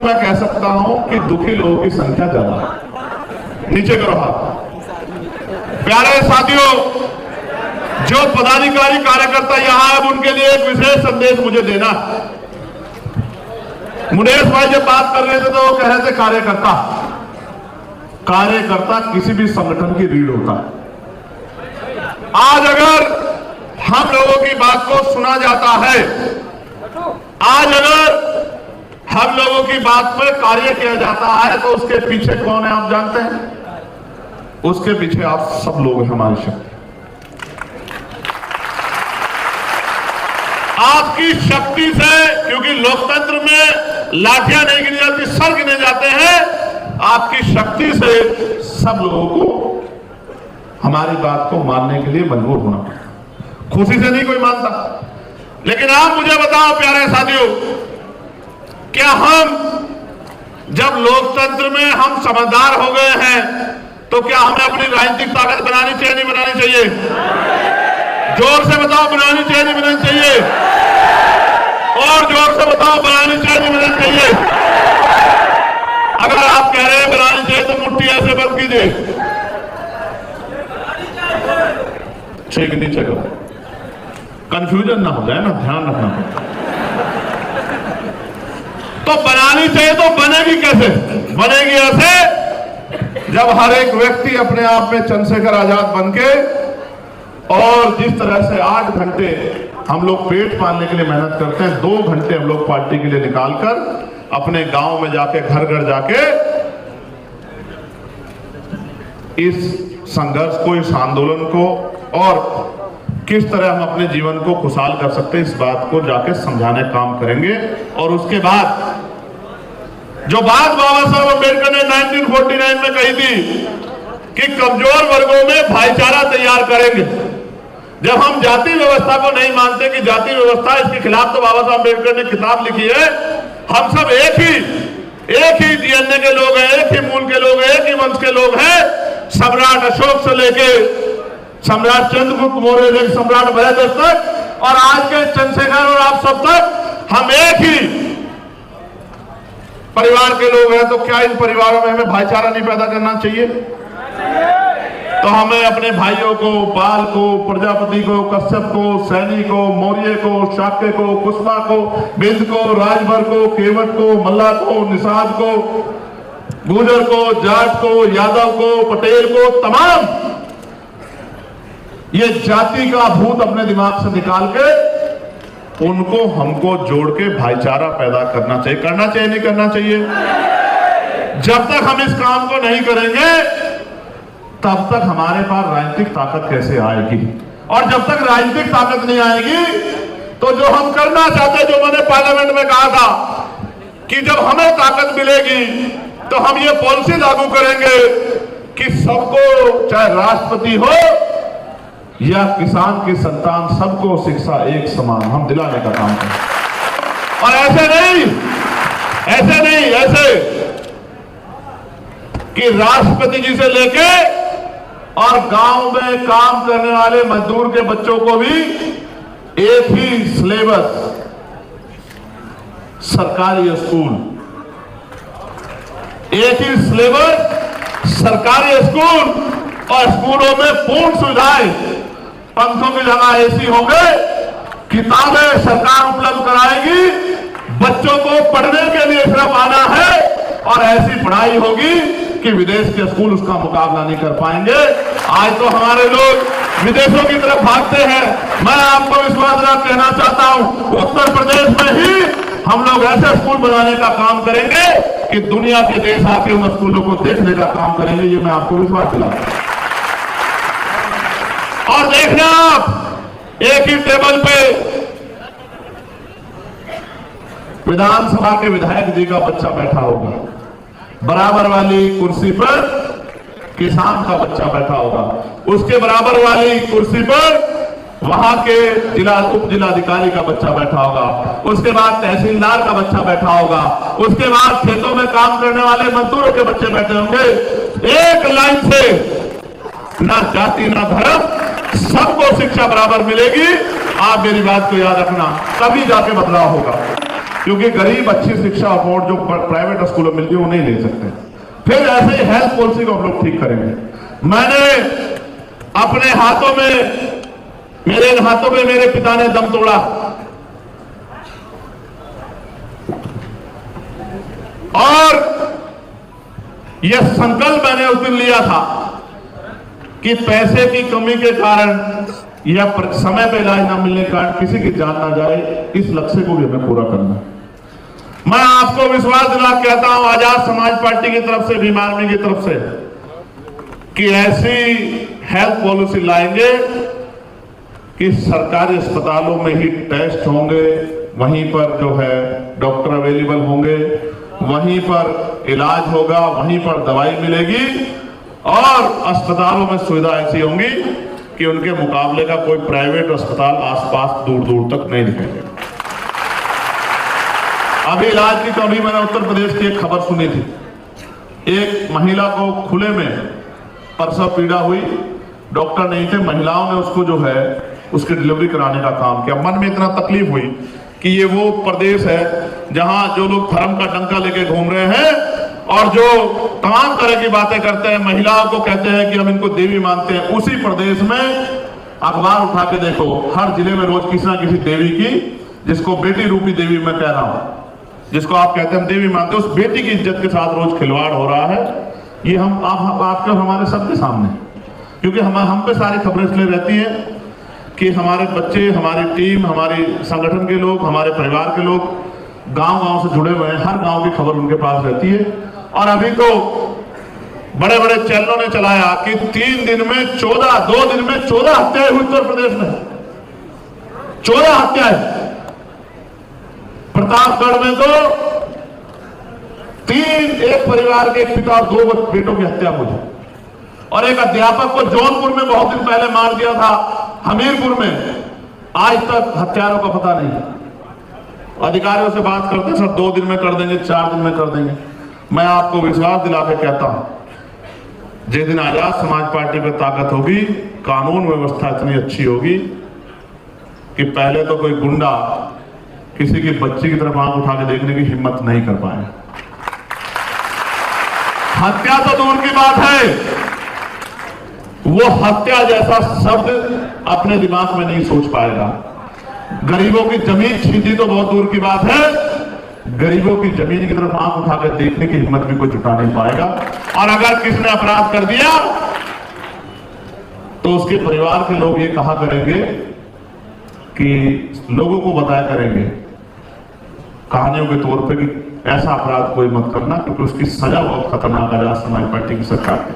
मैं कह सकता हूं कि दुखी लोगों की संख्या ज्यादा है। नीचे करो हाथ। प्यारे साथियों, जो पदाधिकारी कार्यकर्ता यहां है उनके लिए एक विशेष संदेश मुझे देना है। मुनेश भाई जब बात कर रहे थे तो वो कह रहे थे कार्यकर्ता, कार्यकर्ता किसी भी संगठन की रीढ़ होता है। आज अगर हम लोगों की बात को सुना जाता है, आज अगर हम लोगों की बात पर कार्य किया जाता है, तो उसके पीछे कौन है आप जानते हैं? उसके पीछे आप सब लोग हैं, हमारी शक्ति। आपकी शक्ति से, क्योंकि लोकतंत्र में लाठियां नहीं गिनी जाती, सर गिने जाते हैं। आपकी शक्ति से सब लोगों को हमारी बात को मानने के लिए मजबूर होना पड़ता। खुशी से नहीं कोई मानता। लेकिन आप मुझे बताओ प्यारे साथियों, क्या हम जब लोकतंत्र में हम समझदार हो गए हैं, तो क्या हमें अपनी राजनीतिक ताकत बनानी चाहिए, नहीं बनानी चाहिए? जोर से बताओ, बनानी चाहिए, नहीं बनानी चाहिए? और जोर से बताओ, बनानी चाहिए, नहीं बनानी चाहिए? अगर आप कह रहे हैं बनानी चाहिए तो मुट्ठी ऐसे बंद कीजिए। ठीक, नीचे करो, कंफ्यूजन ना हो जाए ना, ध्यान रखना पड़ता। तो बनानी चाहिए तो बनेगी कैसे? बनेगी ऐसे, जब हर एक व्यक्ति अपने आप में चंद्रशेखर आजाद बनके, और जिस तरह से 8 घंटे हम लोग पेट पालने के लिए मेहनत करते हैं, 2 घंटे हम लोग पार्टी के लिए निकालकर अपने गांव में जाके, घर घर जाके इस संघर्ष को, इस आंदोलन को, और किस तरह हम अपने जीवन को खुशहाल कर सकते हैं, इस बात को जाके समझाने का काम करेंगे। और उसके बाद जो बात बाबा साहब अम्बेडकर ने 1949 में कही थी कि कमजोर वर्गों में भाईचारा तैयार करेंगे। जब हम जाति व्यवस्था को नहीं मानते कि जाति व्यवस्था, इसके खिलाफ तो बाबा साहब अम्बेडकर ने किताब लिखी है। हम सब एक ही डीएनए के लोग हैं, एक ही मूल के लोग हैं, एक ही वंश के लोग हैं। सम्राट अशोक से लेके सम्राट चंद्रगुप्त मौर्य से सम्राट भरत तक, और आज के चंद्रशेखर और आप सब तक, हम एक ही परिवार के लोग हैं। तो क्या इन परिवारों में हमें भाईचारा नहीं पैदा करना चाहिए? तो हमें अपने भाइयों को, पाल को, प्रजापति को, कश्यप को, सैनी को, मौर्य को, शाक्य को, कुशवा को, बिंद को, राजभर को, केवट को, मल्ला को, निषाद को, गुर्जर को, जाट को, यादव को, पटेल को, तमाम ये जाति का भूत अपने दिमाग से निकाल के उनको, हमको जोड़ के भाईचारा पैदा करना चाहिए। करना चाहिए, नहीं करना चाहिए? जब तक हम इस काम को नहीं करेंगे, तब तक हमारे पास राजनीतिक ताकत कैसे आएगी? और जब तक राजनीतिक ताकत नहीं आएगी, तो जो हम करना चाहते, जो मैंने पार्लियामेंट में कहा था कि जब हमें ताकत मिलेगी तो हम ये पॉलिसी लागू करेंगे कि सबको, चाहे राष्ट्रपति हो या किसान की संतान, सबको शिक्षा एक समान हम दिलाने का काम करें। और ऐसे नहीं ऐसे कि राष्ट्रपति जी से लेके और गांव में काम करने वाले मजदूर के बच्चों को भी एक ही सिलेबस, सरकारी स्कूल, एक ही सिलेबस, सरकारी स्कूल, और स्कूलों में पूर्ण सुविधाएं, पंखों की जगह एसी होंगे, किताबें सरकार उपलब्ध कराएगी, बच्चों को पढ़ने के लिए सिर्फ आना है, और ऐसी पढ़ाई होगी कि विदेश के स्कूल उसका मुकाबला नहीं कर पाएंगे। आज तो हमारे लोग विदेशों की तरफ भागते हैं। मैं आपको विश्वास कहना चाहता हूं, उत्तर प्रदेश में ही हम लोग ऐसे स्कूल बनाने का काम करेंगे कि दुनिया के देश आके उन स्कूलों को देखने का काम करेंगे। ये मैं आपको विश्वास दिलाता हूं। और देखना, आप एक ही टेबल पे विधानसभा के विधायक जी का बच्चा बैठा होगा, बराबर वाली कुर्सी पर किसान का बच्चा बैठा होगा, उसके बराबर वाली कुर्सी पर वहां के उप जिलाधिकारी का बच्चा बैठा होगा, उसके बाद तहसीलदार का बच्चा बैठा होगा, उसके बाद खेतों में काम करने वाले मजदूरों के बच्चे बैठे होंगे। एक लाइन से, ना जाति ना धर्म, सबको शिक्षा बराबर मिलेगी। आप मेरी बात को याद रखना, तभी जाके बदलाव होगा। क्योंकि गरीब अच्छी शिक्षा अफोर्ड जो प्राइवेट स्कूलों में मिलती है वो नहीं ले सकते। फिर ऐसे ही हेल्थ पॉलिसी को हम लोग ठीक करेंगे। मैंने अपने हाथों में, मेरे हाथों में मेरे पिता ने दम तोड़ा और यह संकल्प मैंने उस दिन लिया था कि पैसे की कमी के कारण या समय पर इलाज न मिलने के कारण किसी की जान ना जाए, इस लक्ष्य को भी हमें पूरा करना है। मैं आपको विश्वास दिला कहता हूं आजाद समाज पार्टी की तरफ से, भीम आर्मी की तरफ से, कि ऐसी हेल्थ पॉलिसी लाएंगे कि सरकारी अस्पतालों में ही टेस्ट होंगे, वहीं पर जो है डॉक्टर अवेलेबल होंगे, वहीं पर इलाज होगा, वहीं पर दवाई मिलेगी और अस्पतालों में सुविधा ऐसी होंगी कि उनके मुकाबले का कोई प्राइवेट अस्पताल आसपास दूर दूर तक नहीं दिखेगा। अभी इलाज की कमी, मैंने उत्तर प्रदेश की एक खबर सुनी थी, एक महिला को खुले में प्रसव पीड़ा हुई, डॉक्टर नहीं थे, महिलाओं ने उसको जो है उसकी डिलीवरी कराने का काम किया। मन में इतना तकलीफ हुई कि ये वो प्रदेश है जहां जो लोग धर्म का डंका लेके घूम रहे हैं और जो तमाम तरह की बातें करते हैं, महिलाओं को कहते हैं कि हम इनको देवी मानते हैं, उसी प्रदेश में अखबार उठा के देखो, हर जिले में रोज किसी ना किसी देवी की, जिसको बेटी रूपी देवी मैं कह रहा हूं, जिसको आप कहते हैं हम देवी मानते हैं, उस बेटी की इज्जत के साथ रोज खिलवाड़ हो रहा है। ये हम आपके हमारे सबके सामने, क्योंकि हम पे सारी खबरें इसलिए रहती है कि हमारे बच्चे, हमारी टीम, हमारी संगठन के लोग, हमारे परिवार के लोग गांव-गांव से जुड़े हुए हैं, हर गांव की खबर उनके पास रहती है। और अभी तो बड़े बड़े चैनलों ने चलाया कि 2 दिन में 14 हत्याएं हुई उत्तर प्रदेश में, 14 हत्याएं। प्रतापगढ़ में तो एक परिवार के, एक पिता और 2 बेटों की हत्या हुई और एक अध्यापक को जौनपुर में बहुत दिन पहले मार दिया था, हमीरपुर में, आज तक हत्यारों का पता नहीं। अधिकारियों से बात करते सर 2 दिन में कर देंगे, 4 दिन में कर देंगे। मैं आपको विश्वास दिला के कहता हूं, जिस दिन आजाद समाज पार्टी पर ताकत होगी, कानून व्यवस्था इतनी अच्छी होगी कि पहले तो कोई गुंडा किसी की बच्ची की तरफ आंख उठा के देखने की हिम्मत नहीं कर पाए। हत्या तो दूर की बात है, वो हत्या जैसा शब्द अपने दिमाग में नहीं सोच पाएगा। गरीबों की जमीन छीनी तो बहुत दूर की बात है, गरीबों की जमीन की तरफ आंख उठाकर देखने की हिम्मत भी कोई जुटा नहीं पाएगा। और अगर किसी ने अपराध कर दिया तो उसके परिवार के लोग ये कहा करेंगे कि लोगों को बताया करेंगे कहानियों के तौर पे कि ऐसा अपराध कोई मत करना, क्योंकि उसकी सजा बहुत खतरनाक है। आजाद समाज पार्टी की सरकार की।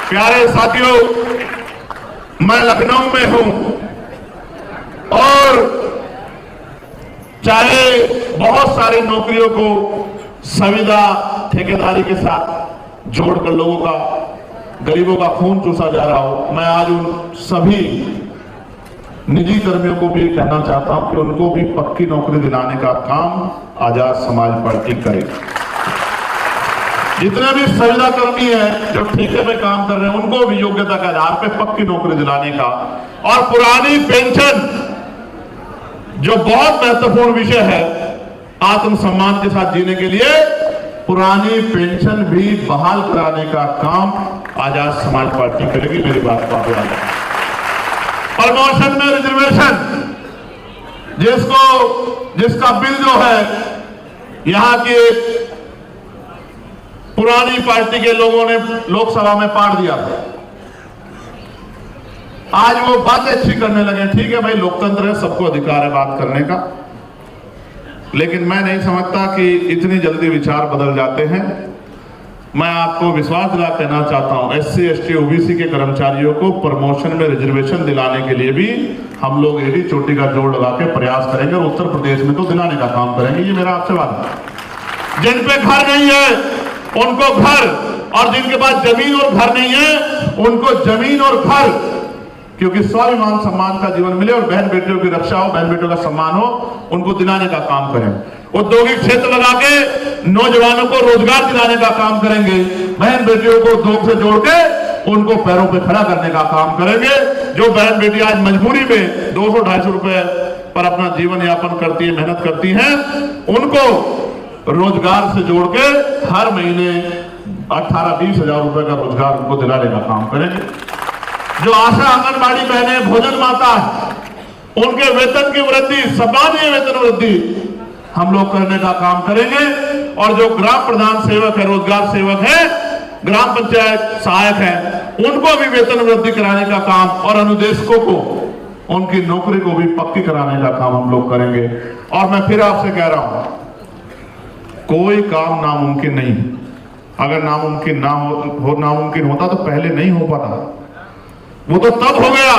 प्यारे साथियों, मैं लखनऊ में हूं और चाहे बहुत सारी नौकरियों को संविदा ठेकेदारी के साथ जोड़कर लोगों का, गरीबों का खून चूसा जा रहा हो, मैं आज उन सभी निजी कर्मियों को भी कहना चाहता हूं कि उनको भी पक्की नौकरी दिलाने का काम आजाद समाज पार्टी करेगी। जितने भी संविदा कर्मी हैं जो ठेके में काम कर रहे हैं, उनको भी योग्यता के आधार पर पक्की नौकरी दिलाने का, और पुरानी पेंशन जो बहुत महत्वपूर्ण विषय है आत्मसम्मान के साथ जीने के लिए, पुरानी पेंशन भी बहाल कराने का काम आजाद समाज पार्टी करेगी। मेरी बात को आगे आगे। प्रमोशन में रिजर्वेशन, जिसका बिल जो है यहां के पुरानी पार्टी के लोगों ने लोकसभा में पार दिया था, आज वो बातें अच्छी करने लगे। ठीक है भाई, लोकतंत्र है, सबको अधिकार है बात करने का, लेकिन मैं नहीं समझता कि इतनी जल्दी विचार बदल जाते हैं। मैं आपको विश्वास दिला कहना चाहता हूं, SC, ST, OBC के कर्मचारियों को प्रमोशन में रिजर्वेशन दिलाने के लिए भी हम लोग एड़ी चोटी का जोड़ लगा के प्रयास करेंगे और उत्तर प्रदेश में तो दिलाने का काम करेंगे। ये मेरा आपसे वादा है। जिन पे घर नहीं है उनको घर, और जिनके पास जमीन और घर नहीं है उनको जमीन और घर, क्योंकि स्वाभिमान सम्मान का जीवन मिले और बहन बेटियों की रक्षा हो, बहन बेटियों का सम्मान हो, उनको दिलाने का काम करें। औद्योगिक क्षेत्र लगा के नौजवानों को रोजगार दिलाने का काम करेंगे। बहन बेटियों को उद्योग से जोड़ के उनको पैरों पे खड़ा करने का काम करेंगे। जो बहन बेटी आज मजबूरी में 200-250 रुपए पर अपना जीवन यापन करती है, मेहनत करती हैं, उनको रोजगार से जोड़ के हर महीने 18-20 हजार रुपए का रोजगार उनको दिलाने का काम करेंगे। जो आशा आंगनबाड़ी बहनें, भोजन माता, उनके वेतन की वृद्धि, सम्मानीय वेतन वृद्धि हम लोग करने का काम करेंगे। और जो ग्राम प्रधान सेवक है, रोजगार सेवक है, ग्राम पंचायत सहायक है, उनको भी वेतन वृद्धि कराने का काम और अनुदेशकों को उनकी नौकरी को भी पक्की कराने का काम हम लोग करेंगे। और मैं फिर आपसे कह रहा हूं, कोई काम नामुमकिन नहीं। अगर नामुमकिन नामुमकिन होता तो पहले नहीं हो पाता, वो तो तब हो गया।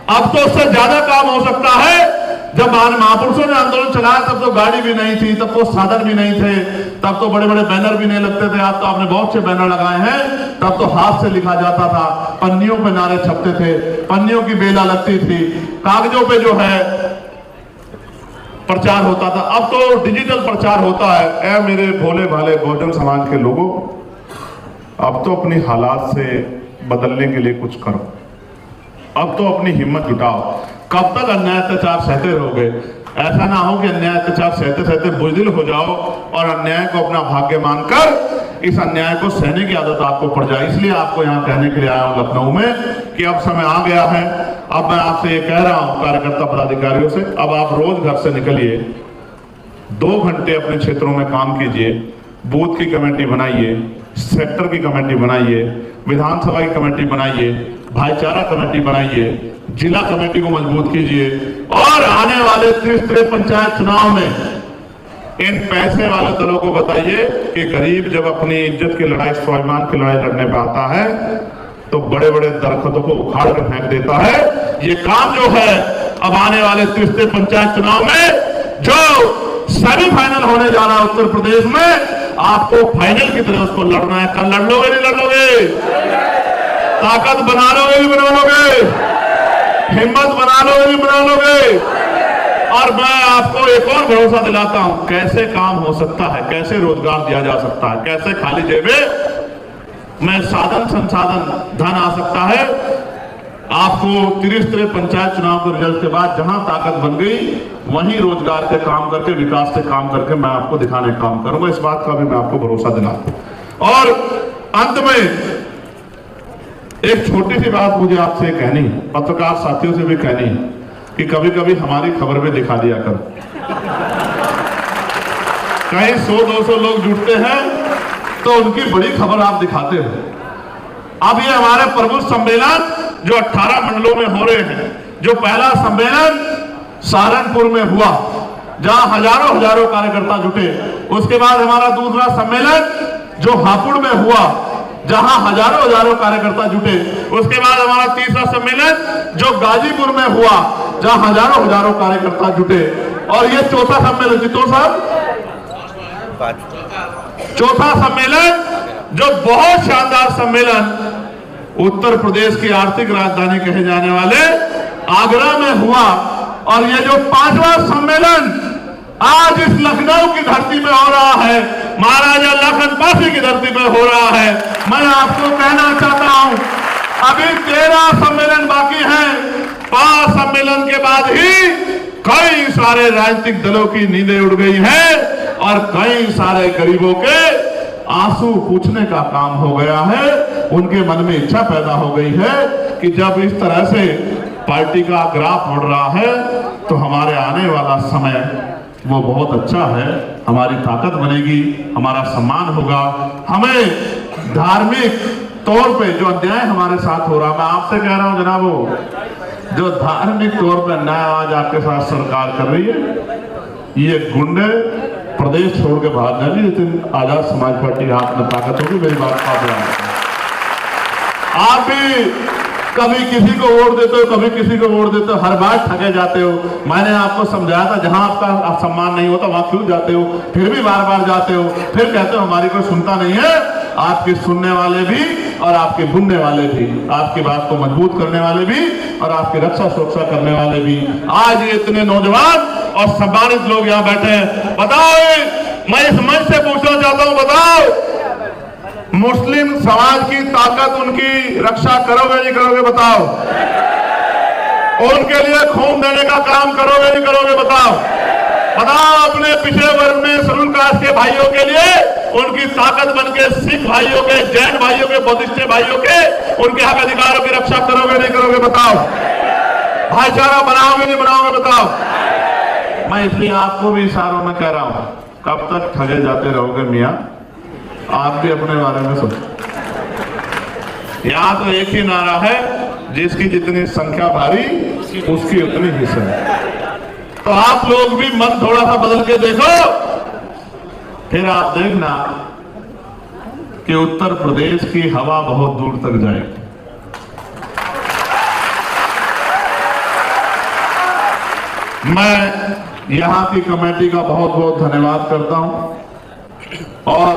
अब तो उससे ज्यादा काम हो सकता है। जब महापुरुषों ने आंदोलन चलाया तब तो गाड़ी भी नहीं थी, तब तो साधन भी नहीं थे, तब तो बड़े बड़े बैनर भी नहीं लगते थे। आज तो आपने बहुत से बैनर लगाए हैं। तब तो हाथ से लिखा जाता था, पन्नियों पे नारे छपते थे, पन्नियों की बेला लगती थी, कागजों पे जो है प्रचार होता था। अब तो डिजिटल प्रचार होता है। ऐ मेरे भोले भाले बहुजन समाज के लोगों, अब तो अपनी हालात से बदलने के लिए कुछ करो। अब तो अपनी हिम्मत जुटाओ। कब तक अन्याय अत्याचार सहते रहोगे? ऐसा ना हो कि अन्याय अत्याचार सहते सहते बुजदिल हो जाओ और अन्याय को अपना भाग्य मानकर इस अन्याय को सहने की आदत आपको पड़ जाए। इसलिए आपको यहाँ कहने के लिए आया हूँ लखनऊ में कि अब समय आ गया है। अब मैं आपसे ये कह रहा हूँ कार्यकर्ता पदाधिकारियों से, अब आप रोज घर से निकलिए, 2 घंटे अपने क्षेत्रों में काम कीजिए, बूथ की कमेटी बनाइए, सेक्टर की कमेटी बनाइए, विधानसभा की कमेटी बनाइए, भाईचारा कमेटी बनाइए, जिला कमेटी को मजबूत कीजिए और आने वाले त्रिस्तरीय पंचायत चुनाव में इन पैसे वाले दलों को बताइए कि गरीब जब अपनी इज्जत की लड़ाई, स्वाभिमान की लड़ाई लड़ने पर आता है तो बड़े बड़े दरख्तों को उखाड़ कर फेंक देता है। ये काम जो है अब आने वाले त्रिस्तरीय पंचायत चुनाव में जो सेमीफाइनल होने जा रहा है उत्तर प्रदेश में, आपको फाइनल की तरह उसको लड़ना है। कल लड़ लोगे नहीं लड़ लोगे? ताकत बना लोगे नहीं बना लोगे? हिम्मत बना लोगे नहीं बना लोगे? और मैं आपको एक और भरोसा दिलाता हूं, कैसे काम हो सकता है, कैसे रोजगार दिया जा सकता है, कैसे खाली जेबें में साधन संसाधन धन आ सकता है। आपको त्रिस्तरीय पंचायत चुनाव के रिजल्ट के बाद जहां ताकत बन गई, वहीं रोजगार के काम करके, विकास के काम करके मैं आपको दिखाने का काम करूंगा। इस बात का भी मैं आपको भरोसा दिलाता हूं। और अंत में एक छोटी सी बात मुझे आपसे कहनी, पत्रकार साथियों से भी कहनी, कि कभी कभी हमारी खबर में दिखा दिया करो। कहीं 100-200 लोग जुटते हैं तो उनकी बड़ी खबर आप दिखाते हो। अब ये हमारे प्रमुख सम्मेलन जो 18 मंडलों में हो रहे हैं, जो पहला सम्मेलन सहारनपुर में हुआ जहां हजारों कार्यकर्ता जुटे, उसके बाद हमारा दूसरा सम्मेलन जो हापुड़ में हुआ जहां हजारों कार्यकर्ता जुटे, उसके बाद हमारा तीसरा सम्मेलन जो गाजीपुर में हुआ जहां हजारों कार्यकर्ता जुटे, और ये चौथा सम्मेलन, जितो साहब, चौथा सम्मेलन जो बहुत शानदार सम्मेलन उत्तर प्रदेश की आर्थिक राजधानी कहे जाने वाले आगरा में हुआ। और ये जो 5वां सम्मेलन आज इस लखनऊ की धरती में हो रहा है, महाराजा लखन पासी की धरती में हो रहा है। मैं आपको कहना चाहता हूं, अभी 13 सम्मेलन बाकी हैं। 5 सम्मेलन के बाद ही कई सारे राजनीतिक दलों की नींदें उड़ गई हैं और कई सारे गरीबों के आंसू पूछने का काम हो गया है। उनके मन में इच्छा पैदा हो गई है कि जब इस तरह से पार्टी का ग्राफ बढ़ रहा है तो हमारे आने वाला समय वो बहुत अच्छा है, हमारी ताकत बनेगी, हमारा सम्मान होगा। हमें धार्मिक तौर पे जो अन्याय हमारे साथ हो रहा, मैं आपसे कह रहा हूं जनाबो, जो धार्मिक तौर पे अन्याय आज आपके साथ सरकार कर रही है, ये गुंडे प्रदेश छोड़ के भाग जाएंगे। लेकिन आजाद समाज पार्टी हाथ में ताकत होगी, मेरी बात आप भी कभी किसी को वोट देते हो, कभी किसी को वोट देते हो, हर बार ठगे जाते हो। मैंने आपको समझाया था, जहां आपका सम्मान नहीं होता वहां क्यों जाते हो, फिर भी बार बार जाते हो, फिर कहते हो हमारी कोई सुनता नहीं है। आपके सुनने वाले भी और आपके बुनने वाले भी, आपकी बात को मजबूत करने वाले भी और आपकी रक्षा सुरक्षा करने वाले भी, आज ये इतने नौजवान और सम्मानित लोग यहाँ बैठे हैं। बताओ, मैं इस मंच से पूछना चाहता हूँ, बताओ मुस्लिम समाज की ताकत, उनकी रक्षा करोगे नहीं करोगे? बताओ। उनके लिए खून देने का काम करोगे नहीं करोगे? बताओ बताओ। अपने पिछड़े वर्ग में शेड्यूल कास्ट के भाइयों के लिए उनकी ताकत बन के सिख भाइयों के, जैन भाइयों के, बौद्धिस्ट भाइयों के, उनके हक अधिकारों की रक्षा करोगे नहीं करोगे? बताओ। भाईचारा बनाओगे नहीं बनाओगे? बताओ। मैं इसलिए आपको भी इशारों में कह रहा हूं, कब तक ठगे जाते रहोगे मियां? आप भी अपने बारे में सोचो। यहां तो एक ही नारा है, जिसकी जितनी संख्या भारी उसकी उतनी हिस्सा। तो आप लोग भी मन थोड़ा सा बदल के देखो, फिर आप देखना कि उत्तर प्रदेश की हवा बहुत दूर तक जाएगी। मैं यहां की कमेटी का बहुत बहुत धन्यवाद करता हूं और